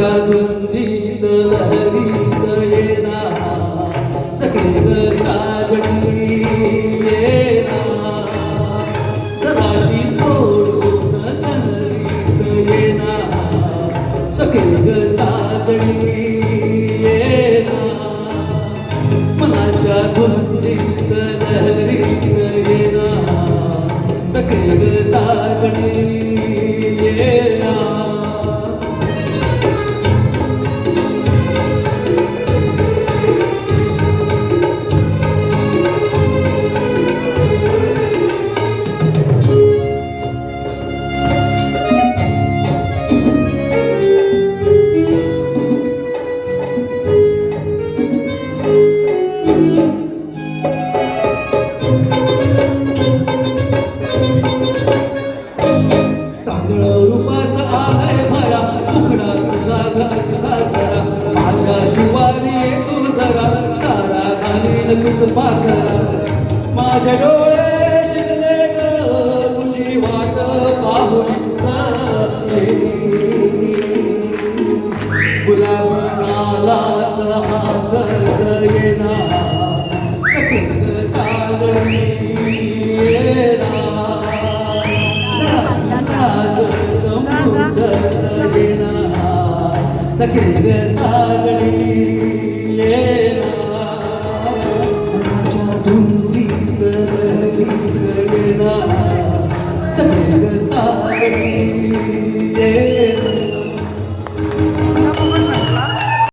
मनाच्या धुंदीत लहरीत येना सखे ग साजणी येना जराशी सोडून जनरीत येना सखे ग साजणी येना मनाच्या धुंदीत लहरीत येना सखे ग साजणी येना रूपाचा आलय भरा तुकडा तुझा घाट साजरा माझ्या शिवारी तू जरा तारा घालीन तुझ पाखरा माझ्या डोळ्या